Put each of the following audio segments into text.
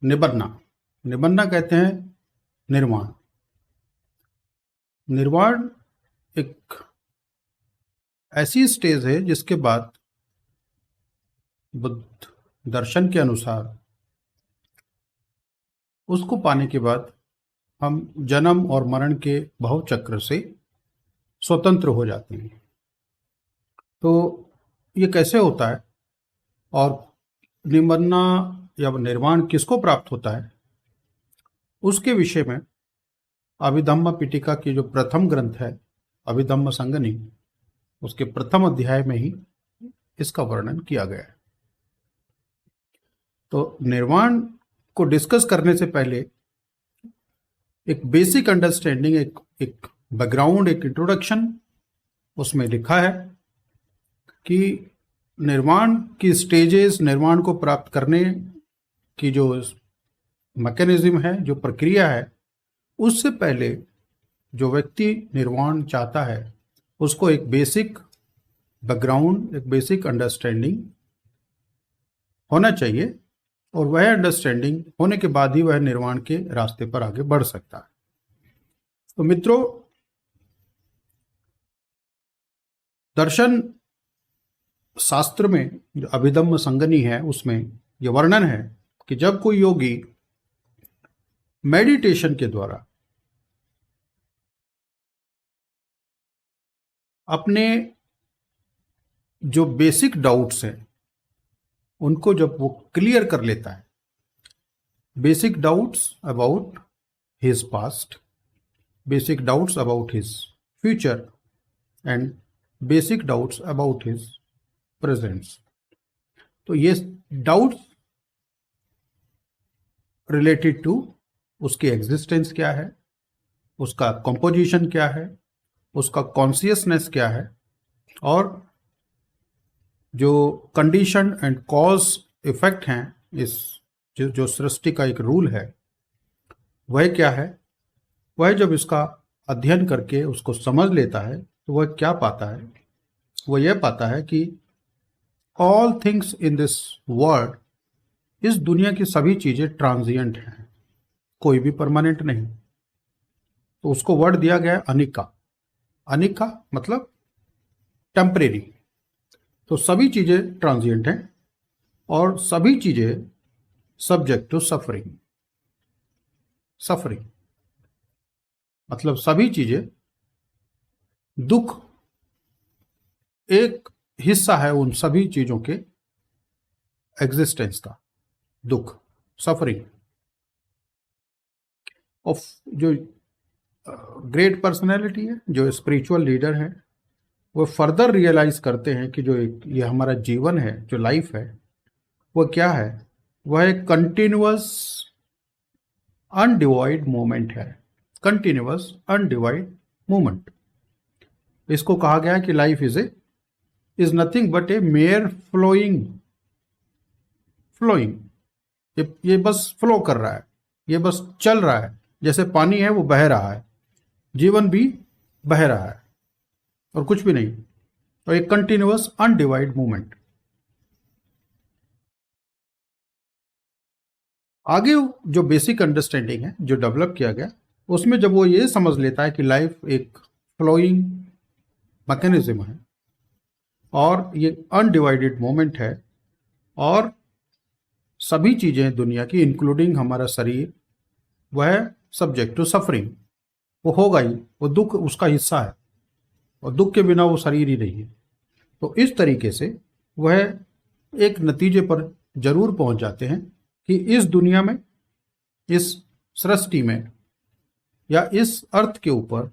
निबन्ना। निबन्ना कहते हैं निर्वाण। निर्वाण एक ऐसी स्टेज है जिसके बाद बुद्ध दर्शन के अनुसार उसको पाने के बाद हम जन्म और मरण के भव चक्र से स्वतंत्र हो जाते हैं। तो ये कैसे होता है और निबन्ना या निर्वाण किसको प्राप्त होता है, उसके विषय में अभिधम्म पिटका की जो प्रथम ग्रंथ है अभिधम्म संगनी, उसके प्रथम अध्याय में ही इसका वर्णन किया गया है। तो निर्वाण को डिस्कस करने से पहले एक बेसिक अंडरस्टैंडिंग, एक बैकग्राउंड, एक इंट्रोडक्शन उसमें लिखा है कि निर्वाण की स्टेजेस, निर्वाण को प्राप्त करने की जो मैकेनिज्म है, जो प्रक्रिया है, उससे पहले जो व्यक्ति निर्वाण चाहता है उसको एक बेसिक बैकग्राउंड, एक बेसिक अंडरस्टैंडिंग होना चाहिए, और वह अंडरस्टैंडिंग होने के बाद ही वह निर्वाण के रास्ते पर आगे बढ़ सकता है। तो मित्रों, दर्शन शास्त्र में जो अभिधम्म संगनी है उसमें यह वर्णन है कि जब कोई योगी मेडिटेशन के द्वारा अपने जो बेसिक डाउट्स हैं उनको जब वो क्लियर कर लेता है, basic doubts about his past, basic doubts about his future and basic doubts about his presents, तो ये डाउट्स रिलेटेड टू उसकी एग्जिस्टेंस क्या है, उसका कंपोजिशन क्या है, उसका कॉन्शियसनेस क्या है, और जो कंडीशन एंड कॉज इफेक्ट हैं, इस जो सृष्टि का एक रूल है वह क्या है, वह जब इसका अध्ययन करके उसको समझ लेता है तो वह क्या पाता है, वह यह पाता है कि all things in this world, इस दुनिया की सभी चीजें ट्रांजिएंट हैं, कोई भी परमानेंट नहीं। तो उसको वर्ड दिया गया है अनिका। अनिका मतलब टेम्परेरी। तो सभी चीजें ट्रांजिएंट हैं और सभी चीजें सब्जेक्ट टू सफरिंग। सफरिंग मतलब सभी चीजें, दुख एक हिस्सा है उन सभी चीजों के एग्जिस्टेंस का, दुख, सफरिंग। ऑफ जो ग्रेट पर्सनैलिटी है, जो स्पिरिचुअल लीडर है, वो फर्दर रियलाइज करते हैं कि जो ये हमारा जीवन है, जो लाइफ है, वह क्या है, वह एक कंटिन्यूअस अनडिवाइड मोमेंट है। कंटिन्यूअस अनडिवाइड मोमेंट, इसको कहा गया है कि life is nothing but a mere flowing. ये बस फ्लो कर रहा है, ये बस चल रहा है, जैसे पानी है वो बह रहा है, जीवन भी बह रहा है और कुछ भी नहीं, और एक कंटिन्यूअस अनडिवाइड मूवमेंट। आगे जो बेसिक अंडरस्टैंडिंग है जो डेवलप किया गया, उसमें जब वो ये समझ लेता है कि लाइफ एक फ्लोइंग मैकेनिज्म है और ये अनडिवाइडेड मोमेंट है, और सभी चीजें दुनिया की इंक्लूडिंग हमारा शरीर, वह सब्जेक्ट टू सफरिंग, वो होगा ही, वो दुख उसका हिस्सा है और दुख के बिना वो शरीर ही नहीं है। तो इस तरीके से वह एक नतीजे पर जरूर पहुंच जाते हैं कि इस दुनिया में, इस सृष्टि में या इस अर्थ के ऊपर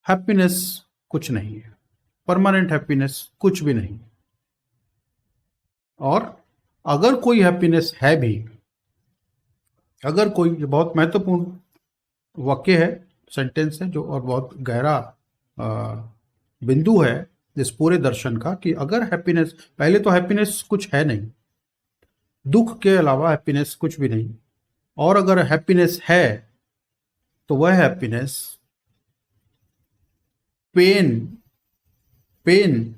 हैप्पीनेस कुछ नहीं है, परमानेंट हैप्पीनेस कुछ भी नहीं। और अगर कोई हैप्पीनेस है भी, अगर कोई, बहुत महत्वपूर्ण वाक्य है, सेंटेंस है जो, और बहुत गहरा बिंदु है इस पूरे दर्शन का, कि अगर हैप्पीनेस, पहले तो हैप्पीनेस कुछ है नहीं, दुख के अलावा हैप्पीनेस कुछ भी नहीं, और अगर हैप्पीनेस है तो वह हैप्पीनेस पेन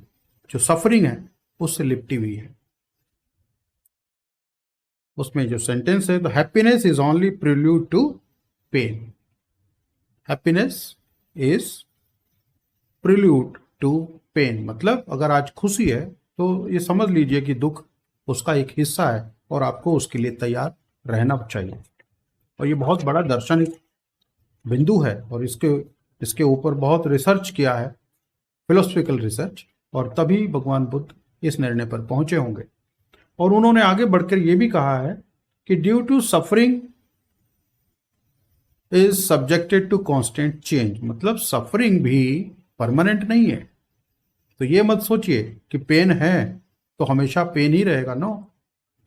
जो सफरिंग है उससे लिपटी हुई है। उसमें जो सेंटेंस है, तो happiness is only prelude to pain. Happiness is prelude to pain, मतलब अगर आज खुशी है तो ये समझ लीजिए कि दुख उसका एक हिस्सा है और आपको उसके लिए तैयार रहना चाहिए। और ये बहुत बड़ा दार्शनिक बिंदु है और इसके ऊपर बहुत रिसर्च किया है, फिलोसफिकल रिसर्च, और तभी भगवान बुद्ध इस निर्णय पर पहुंचे होंगे। और उन्होंने आगे बढ़कर यह भी कहा है कि due to suffering is subjected to constant change, मतलब सफरिंग भी परमानेंट नहीं है। तो ये मत सोचिए कि पेन है तो हमेशा पेन ही रहेगा, नो,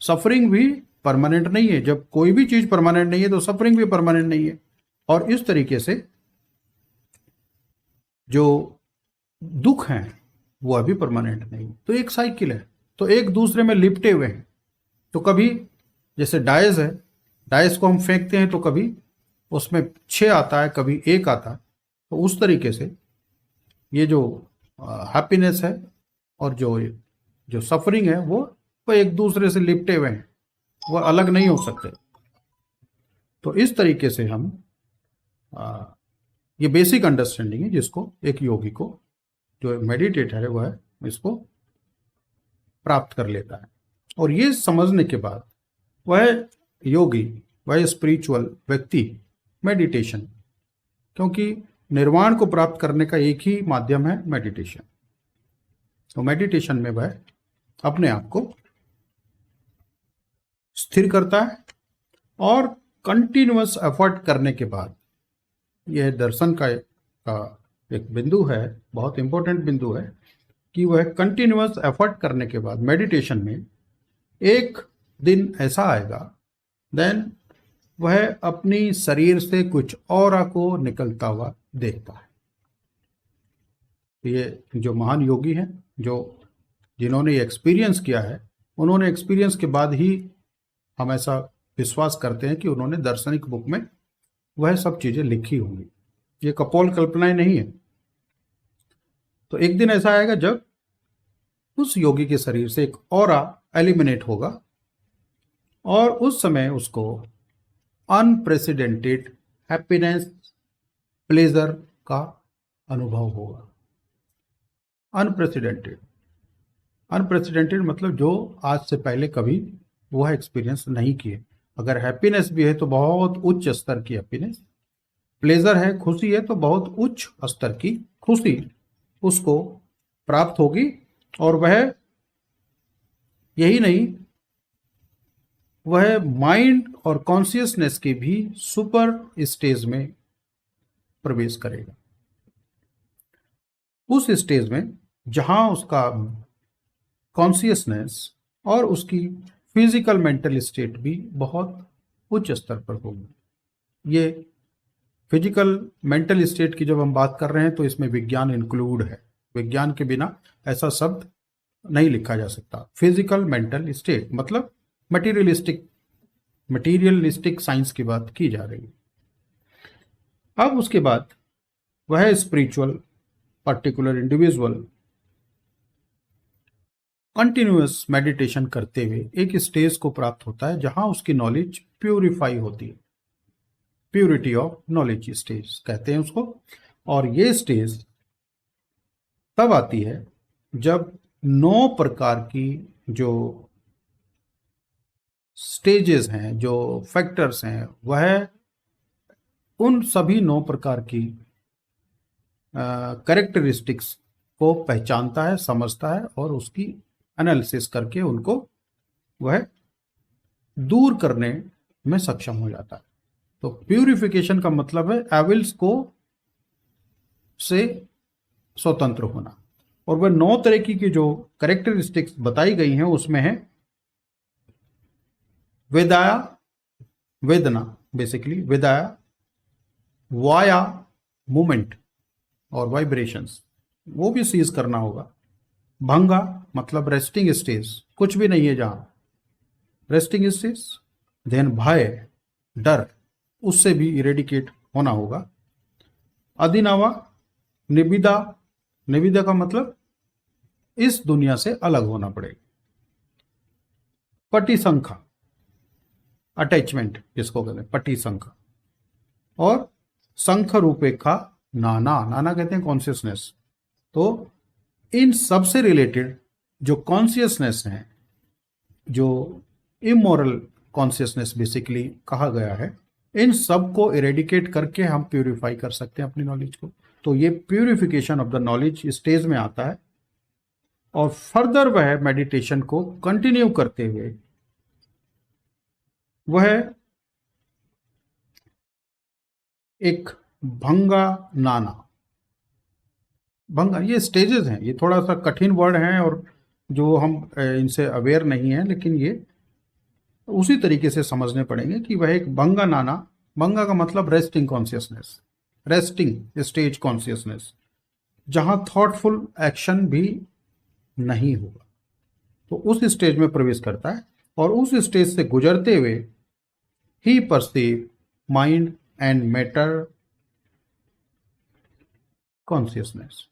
सफरिंग भी परमानेंट नहीं है। जब कोई भी चीज परमानेंट नहीं है तो सफरिंग भी परमानेंट नहीं है। और इस तरीके से जो दुख है वो अभी परमानेंट नहीं, तो एक साइकिल है, तो एक दूसरे में लिपटे हुए हैं। तो कभी जैसे डायस है, डायस को हम फेंकते हैं तो कभी उसमें 6 आता है, कभी 1 आता है। तो उस तरीके से ये जो हैप्पीनेस है और जो सफरिंग है वो एक दूसरे से लिपटे हुए हैं, वो अलग नहीं हो सकते। तो इस तरीके से हम ये बेसिक अंडरस्टैंडिंग है जिसको एक योगी को, जो मेडिटेटर है, वह इसको प्राप्त कर लेता है। और ये समझने के बाद वह योगी, वह स्पिरिचुअल व्यक्ति मेडिटेशन, क्योंकि निर्वाण को प्राप्त करने का एक ही माध्यम है मेडिटेशन, तो मेडिटेशन में वह अपने आप को स्थिर करता है और कंटिन्यूअस एफर्ट करने के बाद, यह दर्शन का एक बिंदु है, बहुत इंपॉर्टेंट बिंदु है, कि वह कंटिन्यूअस एफर्ट करने के बाद मेडिटेशन में एक दिन ऐसा आएगा, देन वह अपनी शरीर से कुछ ऑरा को निकलता हुआ देखता है। ये जो महान योगी हैं, जिन्होंने एक्सपीरियंस किया है, उन्होंने एक्सपीरियंस के बाद ही हम ऐसा विश्वास करते हैं कि उन्होंने दार्शनिक बुक में वह सब चीजें लिखी होंगी। ये कपोल कल्पनाएं नहीं है। तो एक दिन ऐसा आएगा जब उस योगी के शरीर से एक ऑरा एलिमिनेट होगा और उस समय उसको अनप्रेसिडेंटेड हैप्पीनेस, प्लेजर का अनुभव होगा। अनप्रेसिडेंटेड मतलब जो आज से पहले कभी वह एक्सपीरियंस नहीं किए। अगर हैप्पीनेस भी है तो बहुत उच्च स्तर की हैप्पीनेस, प्लेजर है, खुशी है, तो बहुत उच्च स्तर की खुशी उसको प्राप्त होगी। और वह यही नहीं, वह माइंड और कॉन्शियसनेस के भी सुपर स्टेज में प्रवेश करेगा, उस स्टेज में जहां उसका कॉन्शियसनेस और उसकी फिजिकल मेंटल स्टेट भी बहुत उच्च स्तर पर होगी। ये फिजिकल मेंटल स्टेट की जब हम बात कर रहे हैं तो इसमें विज्ञान इंक्लूड है, विज्ञान के बिना ऐसा शब्द नहीं लिखा जा सकता। फिजिकल मेंटल स्टेट मतलब मटीरियलिस्टिक साइंस की बात की जा रही है। अब उसके बाद वह spiritual particular individual continuous meditation करते हुए एक स्टेज को प्राप्त होता है जहां उसकी नॉलेज प्यूरिफाई होती है, प्यूरिटी ऑफ नॉलेज स्टेज कहते हैं उसको। और ये स्टेज तब आती है जब 9 प्रकार की जो स्टेजेस हैं, जो फैक्टर्स हैं, वह उन सभी 9 प्रकार की कैरेक्टरिस्टिक्स को पहचानता है, समझता है और उसकी एनालिसिस करके उनको वह दूर करने में सक्षम हो जाता है। तो प्यूरिफिकेशन का मतलब है एविल्स को से स्वतंत्र होना। और वह 9 तरह की जो कैरेक्टरिस्टिक्स बताई गई हैं उसमें है वेदाया, वेदना बेसिकली, वेदाया वाया मूवमेंट और वाइब्रेशंस, वो भी सीज करना होगा। भंगा मतलब रेस्टिंग स्टेज, कुछ भी नहीं है जहां, रेस्टिंग स्टेज। देन भय, डर, उससे भी इरेडिकेट होना होगा। अधिनावा, निविदा, निविदा का मतलब इस दुनिया से अलग होना पड़ेगा। पटिसंख्या, अटैचमेंट जिसको कहते हैं पटी शंख, और शंख रूपेखा नाना, नाना कहते हैं कॉन्शियसनेस। तो इन सब से रिलेटेड जो कॉन्शियसनेस है, जो इमोरल कॉन्शियसनेस बेसिकली कहा गया है, इन सब को इरेडिकेट करके हम प्यूरिफाई कर सकते हैं अपनी नॉलेज को। तो ये purification of the knowledge stage में आता है, और फर्दर वह मेडिटेशन को कंटिन्यू करते हुए वह एक भंगा नाना, भंगा, ये स्टेजेस हैं, ये थोड़ा सा कठिन वर्ड हैं और जो हम इनसे अवेयर नहीं है, लेकिन ये उसी तरीके से समझने पड़ेंगे कि वह एक भंगा नाना, भंगा का मतलब resting consciousness, resting stage consciousness, जहां थॉटफुल एक्शन भी नहीं होगा, तो उस स्टेज में प्रवेश करता है, और उस स्टेज से गुजरते हुए ही perceive mind and matter consciousness.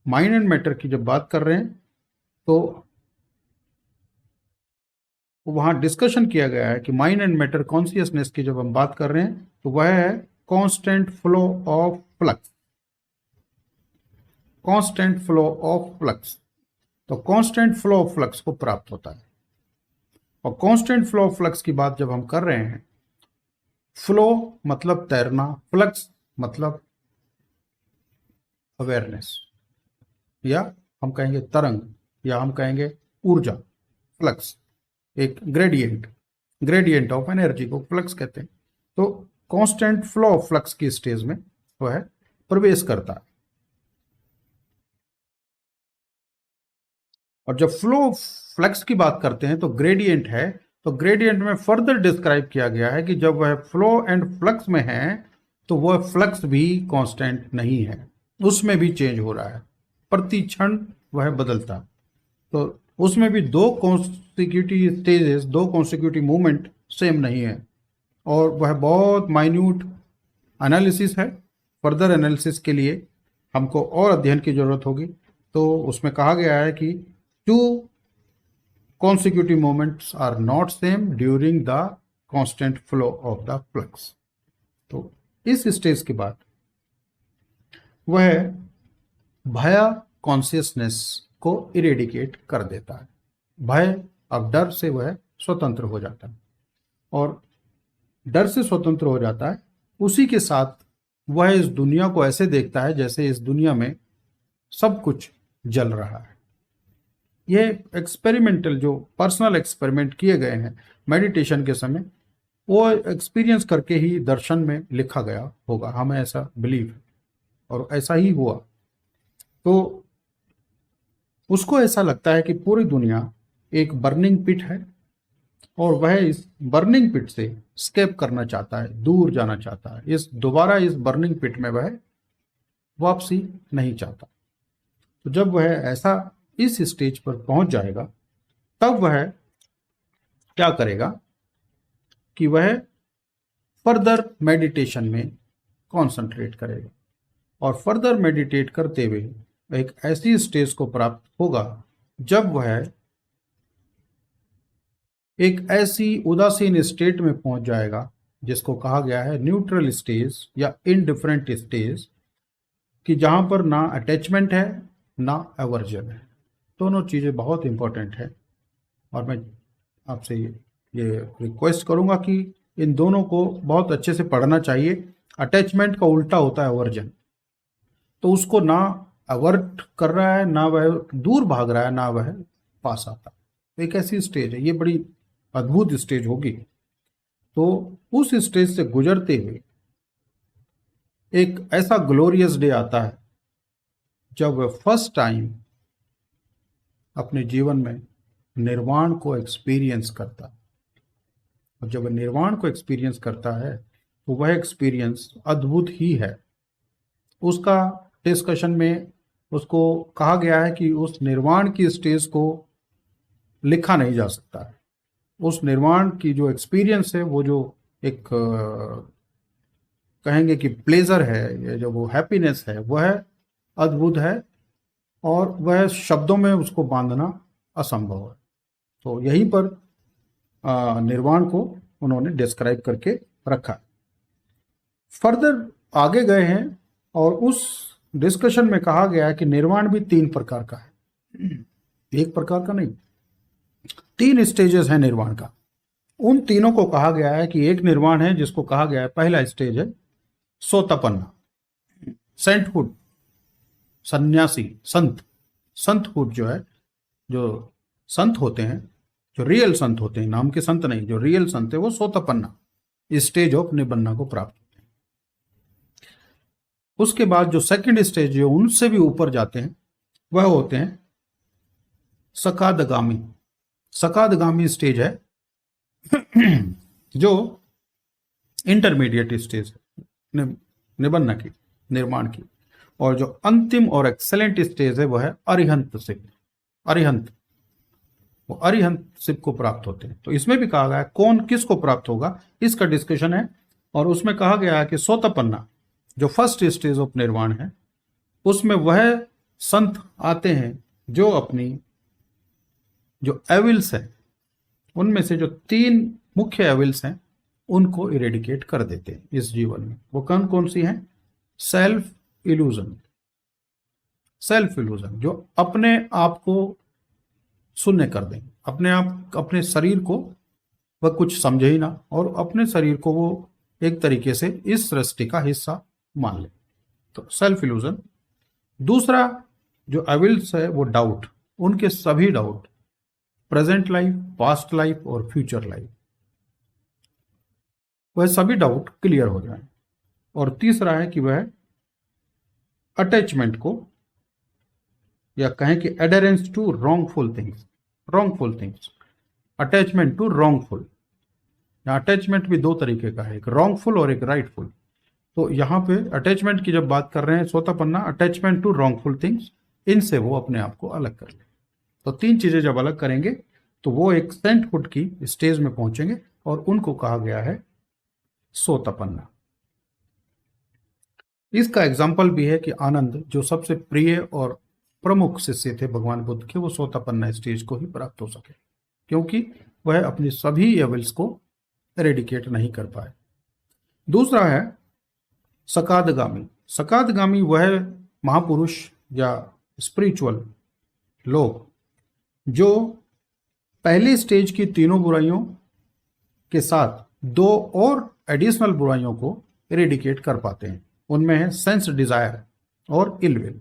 Mind and matter की जब बात कर रहे हैं तो वहां डिस्कशन किया गया है कि माइंड एंड मैटर कॉन्शियसनेस की जब हम बात कर रहे हैं तो वह है constant flow of flux, constant flow of flux. तो कांस्टेंट फ्लो ऑफ फ्लक्स को प्राप्त होता है, और कांस्टेंट फ्लो ऑफ फ्लक्स की बात जब हम कर रहे हैं, फ्लो मतलब तैरना, फ्लक्स मतलब अवेयरनेस, या हम कहेंगे तरंग, या हम कहेंगे ऊर्जा, फ्लक्स एक ग्रेडियंट, ग्रेडियंट ऑफ एनर्जी को फ्लक्स कहते हैं। तो कांस्टेंट फ्लो ऑफ फ्लक्स की स्टेज में वह प्रवेश करता है, और जब फ्लो फ्लक्स की बात करते हैं तो ग्रेडियंट है, तो ग्रेडियंट में फर्दर डिस्क्राइब किया गया है कि जब वह फ्लो एंड फ्लक्स में है तो वह फ्लक्स भी कांस्टेंट नहीं है, उसमें भी चेंज हो रहा है, प्रति क्षण वह बदलता है। तो उसमें भी दो कॉन्सिक्यूटिव स्टेजेस, दो कॉन्सिक्यूटिव मूवमेंट सेम नहीं है, और वह बहुत माइन्यूट एनालिसिस है। फर्दर एनालिसिस के लिए हमको और अध्ययन की जरूरत होगी। तो उसमें कहा गया है कि to consecutive moments are not same during the constant flow of the flux। तो इस स्टेज के बाद वह भय कॉन्शियसनेस को इरेडिकेट कर देता है, भय अब डर से वह स्वतंत्र हो जाता है, और डर से स्वतंत्र हो जाता है, उसी के साथ वह इस दुनिया को ऐसे देखता है जैसे इस दुनिया में सब कुछ जल रहा है। ये एक्सपेरिमेंटल जो पर्सनल एक्सपेरिमेंट किए गए हैं मेडिटेशन के समय, वो एक्सपीरियंस करके ही दर्शन में लिखा गया होगा, हमें ऐसा बिलीव है, और ऐसा ही हुआ। तो उसको ऐसा लगता है कि पूरी दुनिया एक बर्निंग पिट है, और वह इस बर्निंग पिट से स्केप करना चाहता है, दूर जाना चाहता है, दोबारा इस बर्निंग पिट में वह वापसी नहीं चाहता। तो जब वह ऐसा इस स्टेज पर पहुंच जाएगा, तब वह क्या करेगा कि वह फर्दर मेडिटेशन में कंसंट्रेट करेगा, और फर्दर मेडिटेट करते हुए एक ऐसी स्टेज को प्राप्त होगा जब वह एक ऐसी उदासीन स्टेट में पहुंच जाएगा जिसको कहा गया है न्यूट्रल स्टेज या इनडिफरेंट स्टेज, कि जहां पर ना अटैचमेंट है ना एवर्जन है। दोनों चीज़ें बहुत इंपॉर्टेंट है, और मैं आपसे ये रिक्वेस्ट करूंगा कि इन दोनों को बहुत अच्छे से पढ़ना चाहिए। अटैचमेंट का उल्टा होता है अवर्जन, तो उसको ना अवर्ट कर रहा है, ना वह दूर भाग रहा है, ना वह पास आता है। एक ऐसी स्टेज है, ये बड़ी अद्भुत स्टेज होगी। तो उस स्टेज से गुजरते हुए एक ऐसा ग्लोरियस डे आता है जब वह फर्स्ट टाइम अपने जीवन में निर्वाण को एक्सपीरियंस करता है, और जब वह निर्वाण को एक्सपीरियंस करता है तो वह एक्सपीरियंस अद्भुत ही है। उसका डिस्कशन में उसको कहा गया है कि उस निर्वाण की स्टेज को लिखा नहीं जा सकता है। उस निर्वाण की जो एक्सपीरियंस है, वो जो एक कहेंगे कि प्लेजर है, या जो वो हैप्पीनेस है, वह अद्भुत है, और वह शब्दों में उसको बांधना असंभव है। तो यहीं पर निर्वाण को उन्होंने डिस्क्राइब करके रखा। फर्दर आगे गए हैं और उस डिस्कशन में कहा गया है कि निर्वाण भी 3 प्रकार का है, एक प्रकार का नहीं, 3 स्टेजेस है निर्वाण का। उन तीनों को कहा गया है कि एक निर्वाण है जिसको कहा गया है, पहला स्टेज है सोतापन्ना, सेंटहुड, सन्यासी, संत, संतहुड जो है, जो संत होते हैं, जो रियल संत होते हैं, नाम के संत नहीं, जो रियल संत है वो सोतापन्ना स्टेज ऑफ निबन्ना को प्राप्त होते हैं। उसके बाद जो सेकंड स्टेज जो उनसे भी ऊपर जाते हैं वह होते हैं सकादगामी। सकादगामी स्टेज है जो इंटरमीडिएट स्टेज है निबन्ना की, निर्माण की। और जो अंतिम और एक्सेलेंट स्टेज है वह है अरिहंत सिप। अरिहंत, वो अरिहंत सिप को प्राप्त होते हैं। तो इसमें भी कहा गया है कौन किसको प्राप्त होगा, इसका डिस्कशन है। और उसमें कहा गया है कि सोतापन्ना जो फर्स्ट स्टेज ऑफ निर्वाण है, उसमें वह संत आते हैं जो अपनी जो एविल्स है, उनमें से जो 3 मुख्य एविल्स हैं उनको इरेडिकेट कर देते हैं इस जीवन में। वो कौन कौन सी हैं? सेल्फ इल्यूजन, सेल्फ इल्यूजन जो अपने आप को शून्य कर दें, अपने आप, अपने शरीर को वह कुछ समझे ही ना और अपने शरीर को वो एक तरीके से इस सृष्टि का हिस्सा मान ले, तो सेल्फ इल्यूजन। दूसरा जो एविल्स है वो डाउट, उनके सभी doubt, present life, past life और फ्यूचर लाइफ, वह सभी डाउट क्लियर हो जाए। और तीसरा है कि वह अटैचमेंट को, या कहें कि adherence to wrongful things, wrongful things, attachment to wrongful. यहाँ अटैचमेंट भी 2 तरीके का है, एक रॉन्गफुल और एक राइटफुल। तो यहाँ पे अटैचमेंट की जब बात कर रहे हैं सोतापन्ना, अटैचमेंट टू रॉन्गफुल थिंग्स, इनसे वो अपने आप को अलग कर ले। तो 3 चीजें जब अलग करेंगे तो वो एक सेंटहुड की स्टेज में पहुंचेंगे और उनको कहा गया है सोतापन्ना। इसका एग्जाम्पल भी है कि आनंद जो सबसे प्रिय और प्रमुख शिष्य थे भगवान बुद्ध के, वो सोतापन्ना स्टेज को ही प्राप्त हो सके, क्योंकि वह अपनी सभी एविल्स को एरेडिकेट नहीं कर पाए। दूसरा है सकादगामी। सकादगामी वह महापुरुष या स्पिरिचुअल लोग जो पहली स्टेज की 3 बुराइयों के साथ 2 और एडिशनल बुराइयों को एरेडिकेट कर पाते हैं। उनमें है सेंस डिजायर और इल विल।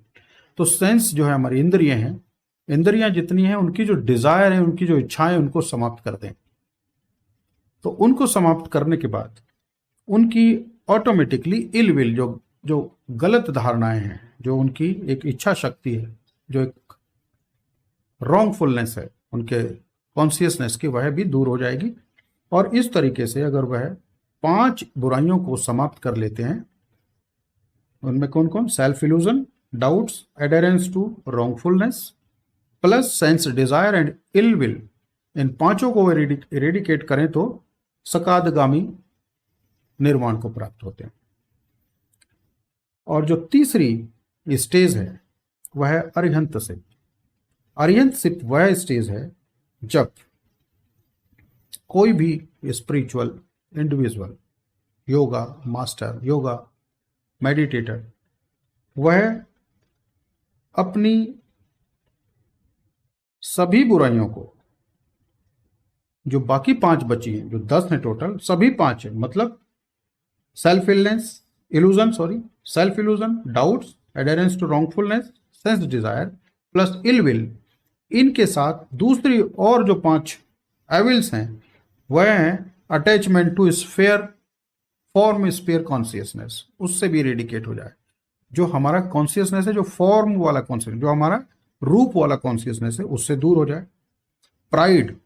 तो सेंस जो है हमारी इंद्रियां हैं, इंद्रियां जितनी हैं उनकी जो डिजायर है, उनकी जो इच्छाएं, उनको समाप्त कर दें। तो उनको समाप्त करने के बाद उनकी ऑटोमेटिकली इल विल, जो गलत धारणाएं हैं, जो उनकी एक इच्छा शक्ति है, जो एक रॉन्गफुलनेस है उनके कॉन्शियसनेस की, वह भी दूर हो जाएगी। और इस तरीके से अगर वह 5 बुराइयों को समाप्त कर लेते हैं, उनमें कौन कौन? Self illusion, doubts, adherence to wrongfulness, plus sense desire and ill will, इन 5 को इरेडिकेट करें तो सकादगामी निर्वाण को प्राप्त होते हैं। और जो तीसरी स्टेज है वह है अरिहंत सिप। अरिहंत सिप वह स्टेज है जब कोई भी spiritual individual, yoga master, yoga meditator, वह अपनी सभी बुराइयों को, जो बाकी 5 बची हैं, जो 10 हैं टोटल, सभी 5 हैं, मतलब self illusion, self illusion, doubts, adherence to wrongfulness, sense desire plus ill will, इनके साथ दूसरी और जो 5 एविल्स हैं वह हैं attachment to sphere, form sphere consciousness, उससे भी रेडिकेट हो जाए। जो हमारा कॉन्शियसनेस है, जो फॉर्म वाला कॉन्शियसनेस, जो हमारा रूप वाला कॉन्शियसनेस है, उससे दूर हो जाए। प्राइड,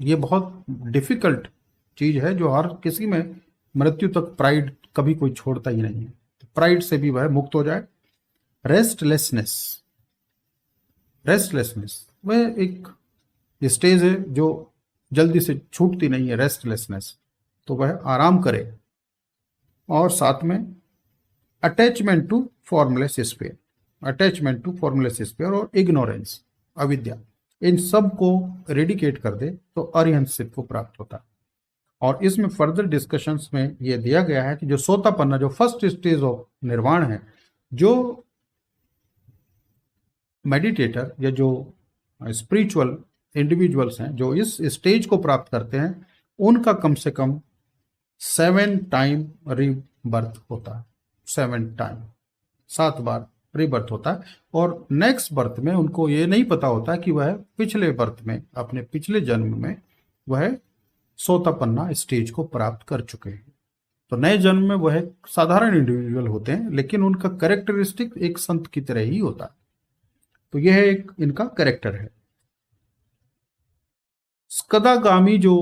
ये बहुत डिफिकल्ट चीज है जो हर किसी में मृत्यु तक प्राइड कभी कोई छोड़ता ही नहीं है, तो प्राइड से भी वह मुक्त हो जाए। रेस्टलेसनेस, रेस्टलेसनेस वह एक स्टेज है जो जल्दी से छूटती नहीं है, रेस्टलेसनेस, तो वह आराम करे। और साथ में attachment to formless sphere, attachment to formless sphere और इग्नोरेंस, अविद्या, इन सब को रेडिकेट कर दे तो अरिहंत सिप को प्राप्त होता है। और इसमें फर्दर डिस्कशंस में ये दिया गया है कि जो सोतापन्ना, जो फर्स्ट स्टेज ऑफ निर्वाण है, जो मेडिटेटर या जो स्पिरिचुअल इंडिविजुअल्स हैं जो इस स्टेज को प्राप्त करते हैं, उनका कम से कम 7 टाइम रीबर्थ होता है। 7 टाइम, 7 बार रीबर्थ होता है। और नेक्स्ट बर्थ में उनको ये नहीं पता होता कि वह पिछले बर्थ में, अपने पिछले जन्म में वह सोतापन्ना स्टेज को प्राप्त कर चुके हैं। तो नए जन्म में वह साधारण इंडिविजुअल होते हैं, लेकिन उनका कैरेक्टरिस्टिक एक संत की तरह ही होता है। तो यह एक इनका कैरेक्टर है। स्कदागामी जो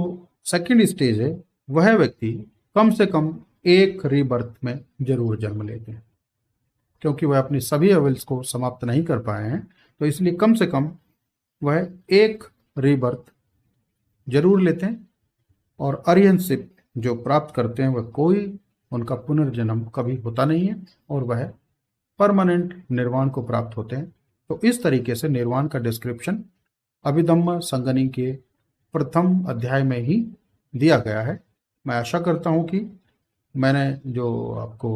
सेकंड स्टेज है, वह व्यक्ति कम से कम एक रीबर्थ में जरूर जन्म लेते हैं, क्योंकि वह अपनी सभी अविल्स को समाप्त नहीं कर पाए हैं। तो इसलिए कम से कम वह एक रीबर्थ जरूर लेते हैं। और अरिहंतशिप जो प्राप्त करते हैं, वह कोई उनका पुनर्जन्म कभी होता नहीं है और वह परमानेंट निर्वाण को प्राप्त होते हैं। तो इस तरीके से निर्वाण का डिस्क्रिप्शन अभिधम्म संगनी के प्रथम अध्याय में ही दिया गया है। मैं आशा करता हूं कि मैंने जो आपको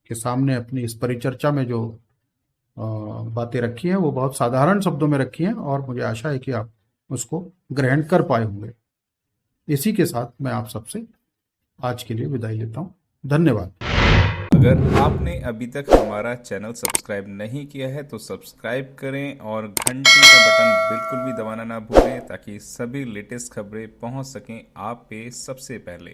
के सामने अपनी इस परिचर्चा में जो बातें रखी हैं, वो बहुत साधारण शब्दों में रखी हैं और मुझे आशा है कि आप उसको ग्रहण कर पाए होंगे। इसी के साथ मैं आप सबसे आज के लिए विदाई लेता हूं। धन्यवाद। अगर आपने अभी तक हमारा चैनल सब्सक्राइब नहीं किया है तो सब्सक्राइब करें और घंटी का बटन बिल्कुल भी दबाना ना भूलें, ताकि सभी लेटेस्ट खबरें पहुंच सकें आप पे सबसे पहले।